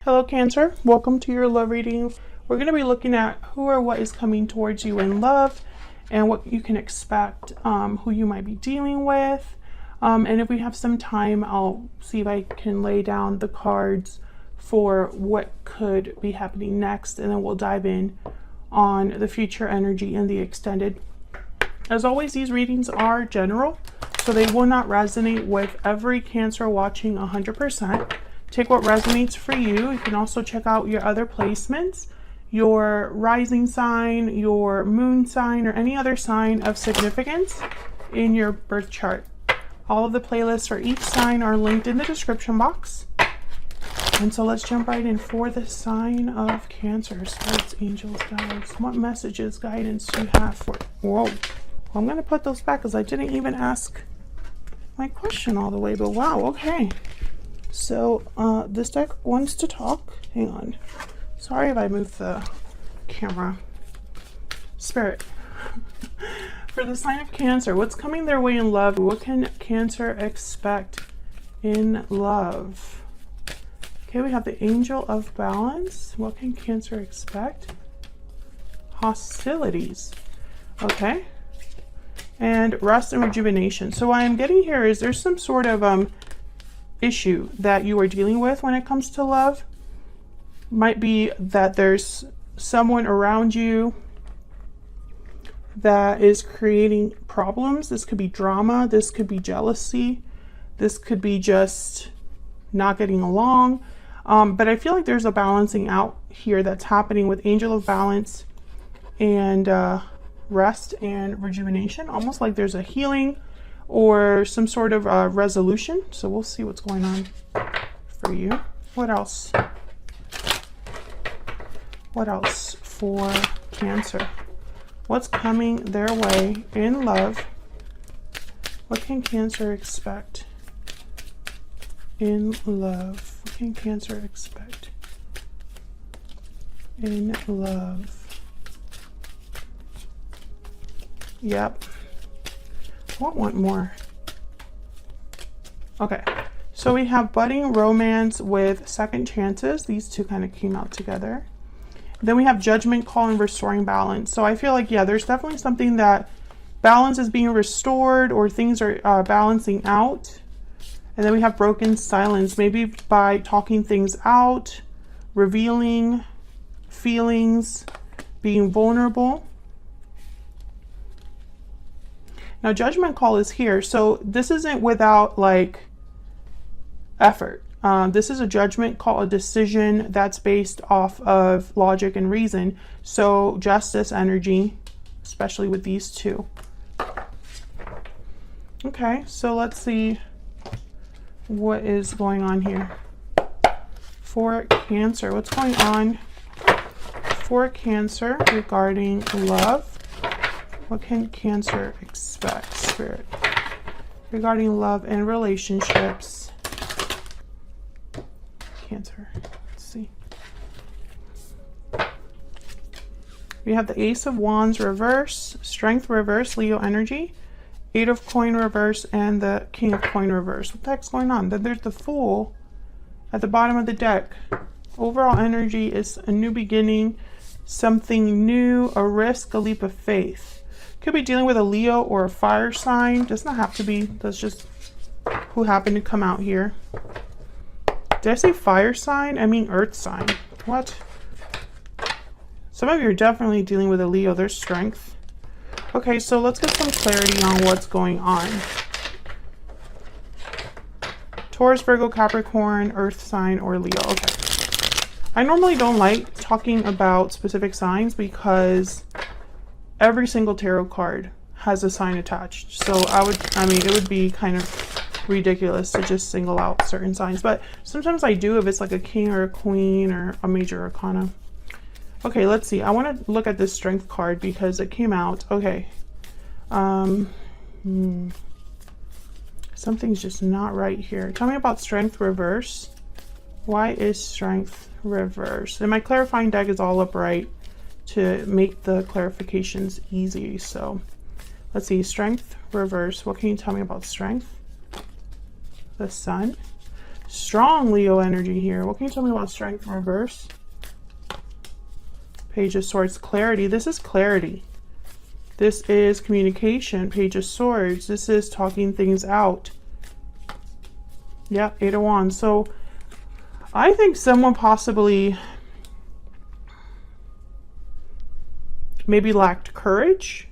Hello Cancer, welcome to your love reading. We're going to be looking at who or what is coming towards you in love and what you can expect, who you might be dealing with. And if we have some time, I'll see if I can lay down the cards for what could be happening next, and then we'll dive in on the future energy and the extended. As always, these readings are general, so they will not resonate with every Cancer watching 100%. Take what resonates for you. You can also check out your other placements, your rising sign, your moon sign, or any other sign of significance in your birth chart. All of the playlists for each sign are linked in the description box. And so let's jump right in for the sign of Cancer. Spirits, angels, guides. What messages, guidance do you have for... Whoa. I'm going to put those back because I didn't even ask my question all the way, but wow, okay. So this deck wants to talk. Hang on. Sorry if I moved the camera. Spirit. For the sign of Cancer, what's coming their way in love? What can Cancer expect in love? Okay, we have the Angel of Balance. What can Cancer expect? Hostilities. Okay. And rest and rejuvenation. So what I'm getting here is there's some sort of issue that you are dealing with when it comes to love. Might be that there's someone around you that is creating problems. This could be drama, this could be jealousy, this could be just not getting along. But I feel like there's a balancing out here that's happening with Angel of Balance and rest and rejuvenation, almost like there's a healing or some sort of resolution. So we'll see what's going on for you. What else? What else for Cancer? What's coming their way in love? What can Cancer expect in love? What can Cancer expect in love? Yep. I want more. Okay, so we have budding romance with second chances. These two kind of came out together. Then we have judgment call and restoring balance. So I feel like, yeah, there's definitely something that balance is being restored or things are balancing out. And then we have broken silence, maybe by talking things out, revealing feelings, being vulnerable. Now, judgment call is here. So this isn't without like effort. This is a judgment call, a decision that's based off of logic and reason. So justice energy, especially with these two. Okay, so let's see what is going on here for Cancer. What's going on for Cancer regarding love? What can Cancer expect, Spirit, regarding love and relationships? Cancer. Let's see. We have the Ace of Wands reverse, Strength reverse, Leo energy, Eight of Coin reverse, and the King of Coin reverse. What the heck's going on? Then there's the Fool at the bottom of the deck. Overall energy is a new beginning, something new, a risk, a leap of faith. Could be dealing with a Leo or a fire sign. Does not have to be. That's just who happened to come out here. Did I say fire sign? I mean earth sign. What? Some of you are definitely dealing with a Leo. There's strength. Okay, so let's get some clarity on what's going on. Taurus, Virgo, Capricorn, earth sign, or Leo. Okay. I normally don't like talking about specific signs because every single tarot card has a sign attached. So it would be kind of ridiculous to just single out certain signs. But sometimes I do if it's like a king or a queen or a major arcana. Okay, let's see. I want to look at this strength card because it came out. Okay. Something's just not right here. Tell me about strength reverse. Why is strength reverse? And my clarifying deck is all upright to make the clarifications easy. So let's see, strength reverse. What can you tell me about strength? The Sun. Strong Leo energy here. What can you tell me about strength in reverse? Page of Swords, clarity. This is clarity. This is communication. Page of Swords. This is talking things out. Yeah, Eight of Wands. So I think someone possibly maybe lacked courage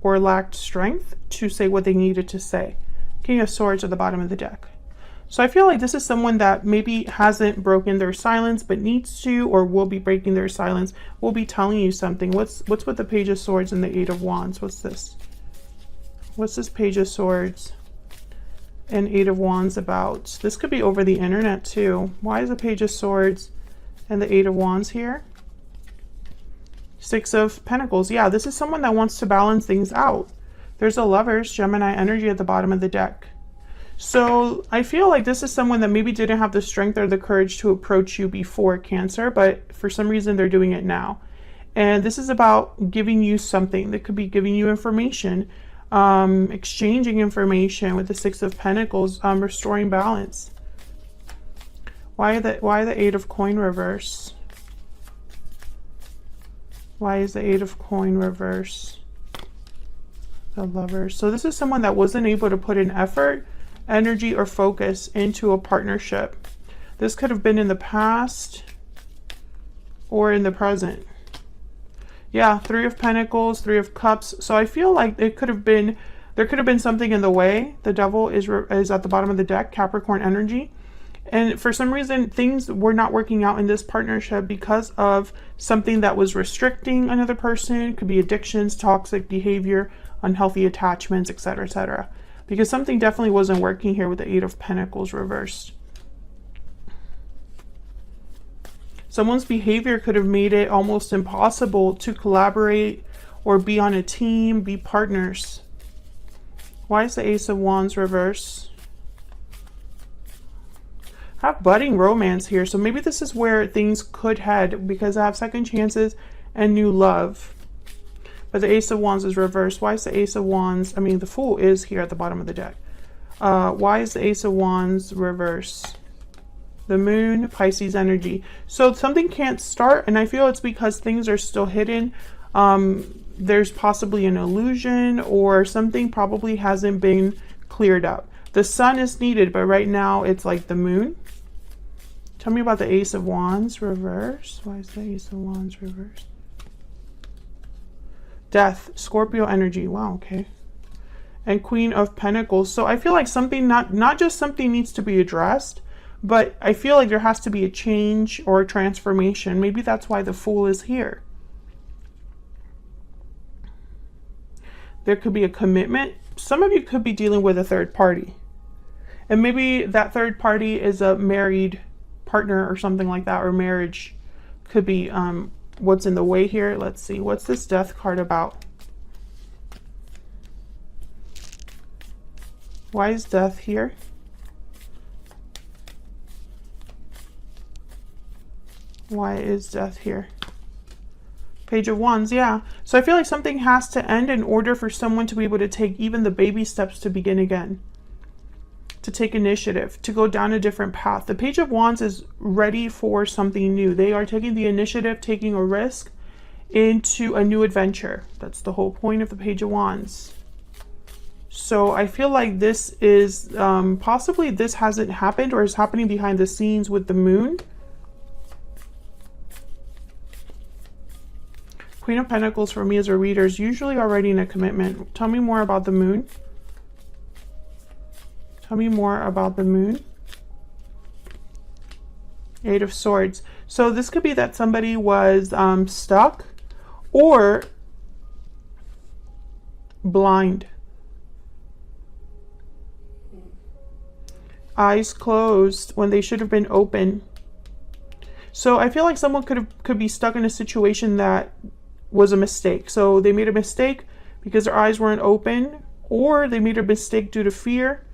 or lacked strength to say what they needed to say. King of Swords at the bottom of the deck. So I feel like this is someone that maybe hasn't broken their silence but needs to, or will be breaking their silence, will be telling you something. What's with the Page of Swords and the Eight of Wands? What's this? What's this Page of Swords and Eight of Wands about? This could be over the internet too. Why is the Page of Swords and the Eight of Wands here? Six of Pentacles. Yeah, this is someone that wants to balance things out. There's a Lovers, Gemini energy at the bottom of the deck. So I feel like this is someone that maybe didn't have the strength or the courage to approach you before, Cancer, but for some reason they're doing it now. And this is about giving you something. That could be giving you information, exchanging information with the Six of Pentacles, restoring balance. Why the Eight of Coin reverse? Why is the Eight of Coin reverse? The Lovers. So this is someone that wasn't able to put in effort, energy, or focus into a partnership. This could have been in the past or in the present. Yeah, Three of Pentacles, Three of Cups. So I feel like there could have been something in the way. The Devil is at the bottom of the deck, Capricorn energy. And for some reason, things were not working out in this partnership because of something that was restricting another person. It could be addictions, toxic behavior, unhealthy attachments, etc., etc. Because something definitely wasn't working here with the Eight of Pentacles reversed. Someone's behavior could have made it almost impossible to collaborate or be on a team, be partners. Why is the Ace of Wands reversed? I have budding romance here, so maybe this is where things could head, because I have second chances and new love. But the Ace of Wands is reversed. Why is the Ace of Wands? I mean, the Fool is here at the bottom of the deck. Why is the Ace of Wands reversed? The Moon, Pisces energy. So something can't start, and I feel it's because things are still hidden. There's possibly an illusion, or something probably hasn't been cleared up. The Sun is needed, but right now it's like the Moon. Tell me about the Ace of Wands reverse. Why is the Ace of Wands reversed? Death, Scorpio energy. Wow, okay. And Queen of Pentacles. So I feel like something, not just something needs to be addressed, but I feel like there has to be a change or a transformation. Maybe that's why the Fool is here. There could be a commitment. Some of you could be dealing with a third party. And maybe that third party is a married partner or something like that, or marriage. Could be what's in the way here. Let's see. What's this Death card about? Why is Death here? Why is Death here? Page of Wands, yeah. So I feel like something has to end in order for someone to be able to take even the baby steps to begin again. To take initiative, to go down a different path. The Page of Wands is ready for something new. They are taking the initiative, taking a risk into a new adventure. That's the whole point of the Page of Wands. So I feel like this is, possibly this hasn't happened or is happening behind the scenes with the Moon. Queen of Pentacles for me as a reader is usually already in a commitment. Tell me more about the Moon. Tell me more about the Moon. Eight of Swords. So this could be that somebody was stuck or blind. Eyes closed when they should have been open. So I feel like someone could be stuck in a situation that was a mistake. So they made a mistake because their eyes weren't open, or they made a mistake due to fear,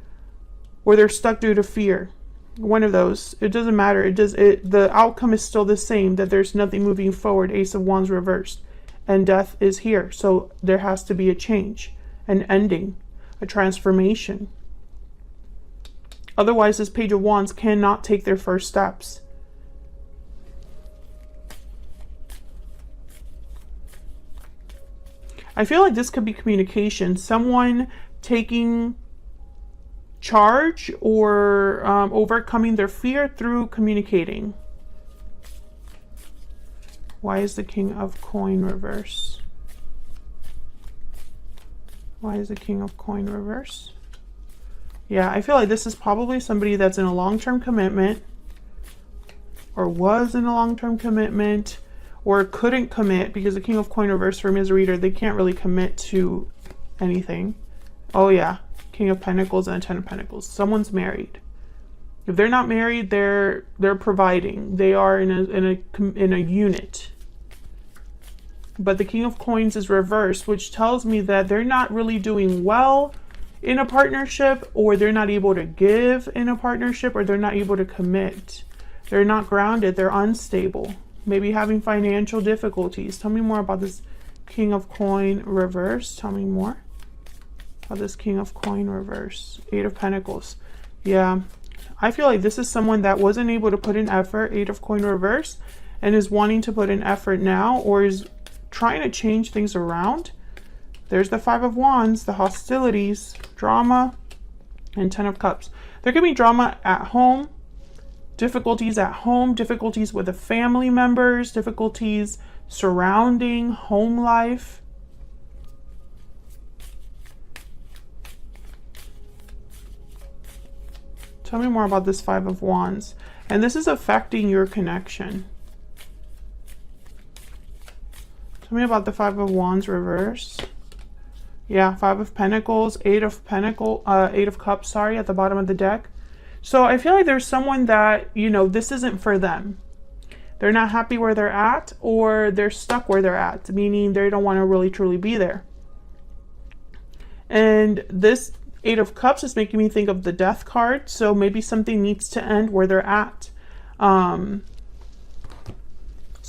or they're stuck due to fear. One of those. It doesn't matter. The outcome is still the same, that there's nothing moving forward. Ace of Wands reversed. And Death is here. So there has to be a change, an ending, a transformation. Otherwise, this Page of Wands cannot take their first steps. I feel like this could be communication. Someone taking charge or overcoming their fear through communicating. Why is the King of Coin reverse? Why is the King of Coin reverse? Yeah, I feel like this is probably somebody that's in a long-term commitment, or was in a long-term commitment, or couldn't commit, because the King of Coin reverse for me as a reader, they can't really commit to anything. Oh yeah, King of Pentacles and a Ten of Pentacles. Someone's married. If they're not married, they're providing. They are in a unit. But the King of Coins is reversed, which tells me that they're not really doing well in a partnership, or they're not able to give in a partnership, or they're not able to commit. They're not grounded. They're unstable. Maybe having financial difficulties. Tell me more about this King of Coin reverse. Tell me more about this King of Coin reverse. Eight of Pentacles. Yeah. I feel like this is someone that wasn't able to put in effort, Eight of Coin reverse, and is wanting to put in effort now, or is trying to change things around. There's the Five of Wands, the hostilities, drama, and Ten of Cups. There could be drama at home, difficulties at home, difficulties with the family members, difficulties surrounding home life. Tell me more about this Five of Wands. And this is affecting your connection. Tell me about the Five of Wands reverse. Yeah, Five of Pentacles, Eight of Cups, sorry, at the bottom of the deck. So I feel like there's someone that, you know, this isn't for them. They're not happy where they're at, or they're stuck where they're at, meaning they don't want to really truly be there. And this Eight of Cups is making me think of the Death card. So maybe something needs to end where they're at, so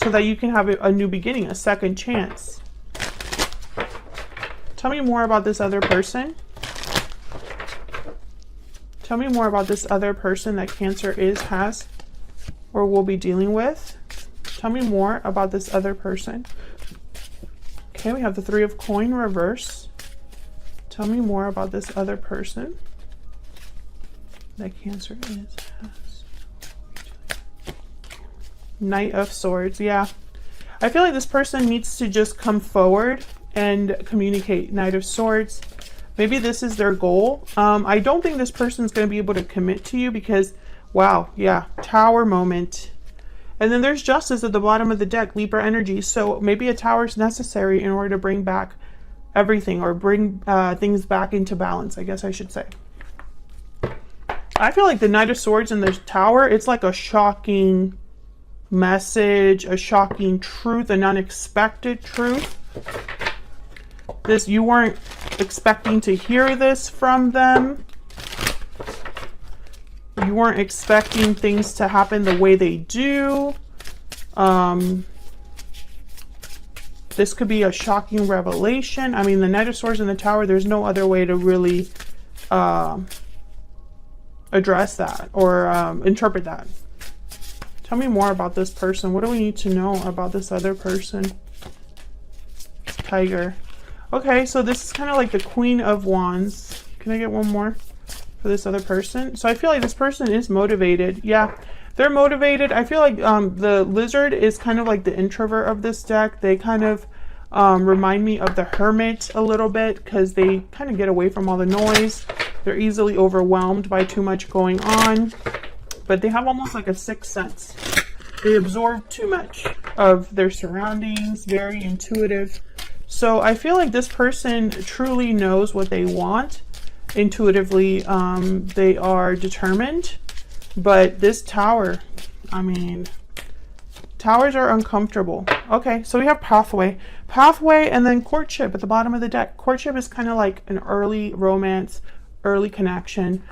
that you can have a new beginning, a second chance. Tell me more about this other person. Tell me more about this other person that Cancer has, or will be dealing with. Tell me more about this other person. Okay, we have the Three of Coin reverse. Tell me more about this other person that Cancer has. Knight of Swords, yeah. I feel like this person needs to just come forward and communicate. Knight of Swords. Maybe this is their goal. I don't think this person's going to be able to commit to you because, wow, yeah, Tower moment. And then there's Justice at the bottom of the deck, Libra energy. So maybe a tower is necessary in order to bring back everything, or bring things back into balance, I guess I should say. I feel like the Knight of Swords and the Tower, it's like a shocking message, a shocking truth, an unexpected truth. This, you weren't expecting to hear this from them. You weren't expecting things to happen the way they do. This could be a shocking revelation. I mean, the Knight of Swords and the Tower, there's no other way to really address that or interpret that. Tell me more about this person. What do we need to know about this other person? Tiger. Okay, so this is kind of like the Queen of Wands. Can I get one more for this other person? So I feel like this person is motivated. Yeah, they're motivated. I feel like the Lizard is kind of like the introvert of this deck. They kind of remind me of the Hermit a little bit because they kind of get away from all the noise. They're easily overwhelmed by too much going on, but they have almost like a sixth sense. They absorb too much of their surroundings, very intuitive. So I feel like this person truly knows what they want intuitively. They are determined, but this Tower, I mean, Towers are uncomfortable. Okay, so we have Pathway. Pathway and then Courtship at the bottom of the deck. Courtship is kind of like an early romance, early connection,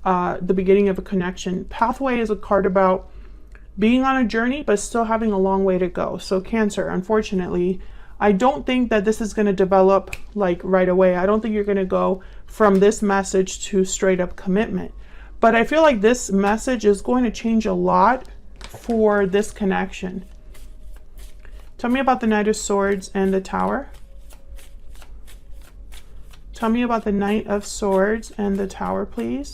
the beginning of a connection. Pathway is a card about being on a journey, but still having a long way to go. So Cancer, unfortunately, I don't think that this is going to develop like right away. I don't think you're going to go from this message to straight up commitment. But I feel like this message is going to change a lot for this connection. Tell me about the Knight of Swords and the Tower. Tell me about the Knight of Swords and the Tower, please.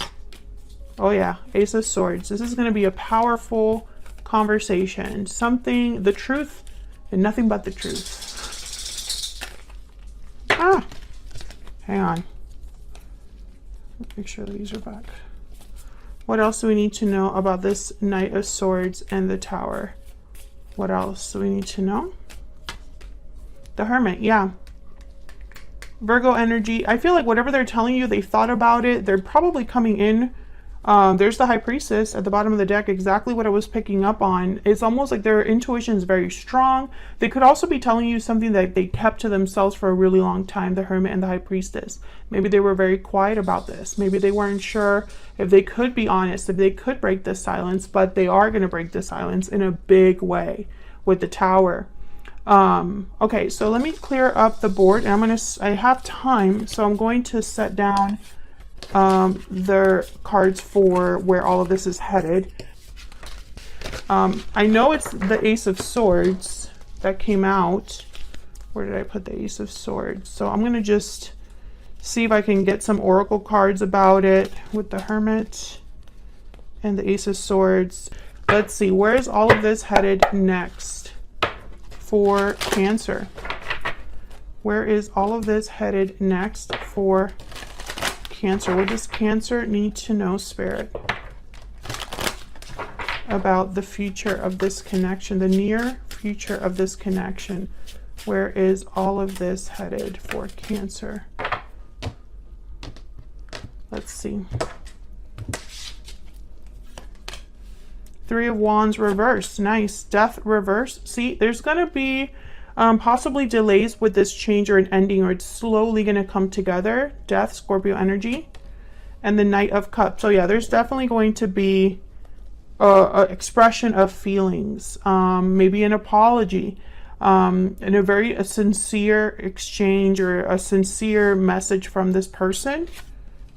Oh yeah, Ace of Swords. This is going to be a powerful conversation. Something, the truth and nothing but the truth. Ah, hang on. Make sure these are back. What else do we need to know about this Knight of Swords and the Tower? What else do we need to know? The Hermit, yeah. Virgo energy. I feel like whatever they're telling you, they thought about it. They're probably coming in. There's the High Priestess at the bottom of the deck, exactly what I was picking up on. It's almost like their intuition is very strong. They could also be telling you something that they kept to themselves for a really long time, the Hermit and the High Priestess. Maybe they were very quiet about this. Maybe they weren't sure if they could be honest, if they could break the silence, but they are going to break the silence in a big way with the Tower. Okay, so let me clear up the board, and I have time, so I'm going to set down their cards for where all of this is headed. I know it's the Ace of Swords that came out. Where did I put the Ace of Swords? So I'm going to just see if I can get some oracle cards about it with the Hermit and the Ace of Swords. Let's see, where is all of this headed next for Cancer? Where is all of this headed next for Cancer? What does Cancer need to know, Spirit, about the future of this connection, the near future of this connection? Where is all of this headed for Cancer? Let's see. Three of Wands reversed. Nice. Death reversed. See, there's going to be possibly delays with this change or an ending, or it's slowly going to come together. Death, Scorpio energy, and the Knight of Cups. So yeah, there's definitely going to be an expression of feelings, maybe an apology, and a sincere exchange or a sincere message from this person.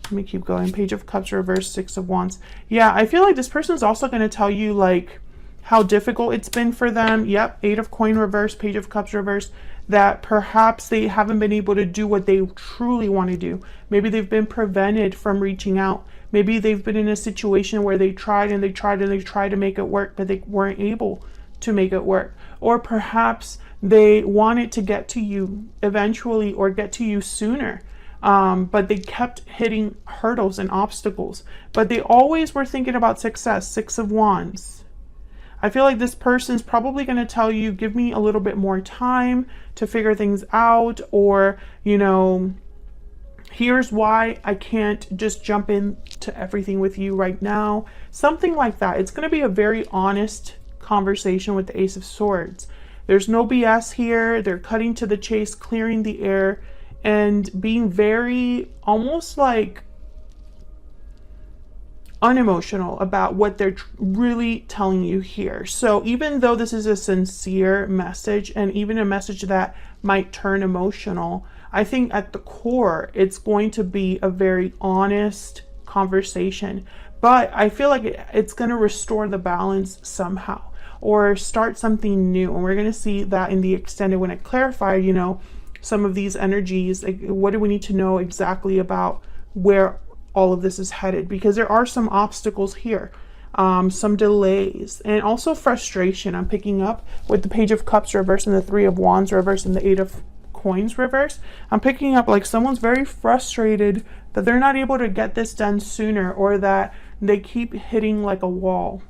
Let me keep going. Page of Cups reversed, Six of Wands. Yeah, I feel like this person's also going to tell you like how difficult it's been for them. Yep, Eight of Coin reversed, Page of Cups reversed, that perhaps they haven't been able to do what they truly want to do. Maybe they've been prevented from reaching out. Maybe they've been in a situation where they tried and they tried and they tried to make it work, but they weren't able to make it work. Or perhaps they wanted to get to you eventually or get to you sooner. But they kept hitting hurdles and obstacles. But they always were thinking about success. Six of Wands. I feel like this person's probably going to tell you, give me a little bit more time to figure things out, or, you know, here's why I can't just jump into everything with you right now. Something like that. It's going to be a very honest conversation with the Ace of Swords. There's no BS here. They're cutting to the chase, clearing the air, and being very almost like unemotional about what they're really telling you here. So even though this is a sincere message, and even a message that might turn emotional, I think at the core it's going to be a very honest conversation. But I feel like it's going to restore the balance somehow, or start something new. And we're going to see that in the extended when it clarified, you know, some of these energies. Like, what do we need to know exactly about where all of this is headed? Because there are some obstacles here, some delays, and also frustration. I'm picking up with the Page of Cups reverse and the Three of Wands reverse and the Eight of Coins reverse. I'm picking up like someone's very frustrated that they're not able to get this done sooner, or that they keep hitting like a wall.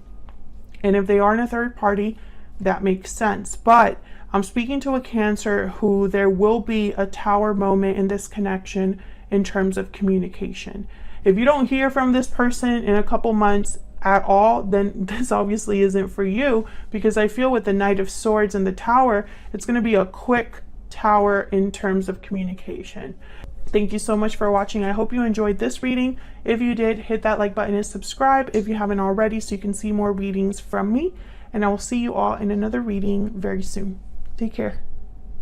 And if they are in a third party, that makes sense. But I'm speaking to a Cancer who there will be a Tower moment in this connection in terms of communication. If you don't hear from this person in a couple months at all, then this obviously isn't for you, because I feel with the Knight of Swords and the Tower, it's going to be a quick Tower in terms of communication. Thank you so much for watching. I hope you enjoyed this reading. If you did, hit that like button and subscribe if you haven't already, so you can see more readings from me. And I will see you all in another reading very soon. Take care.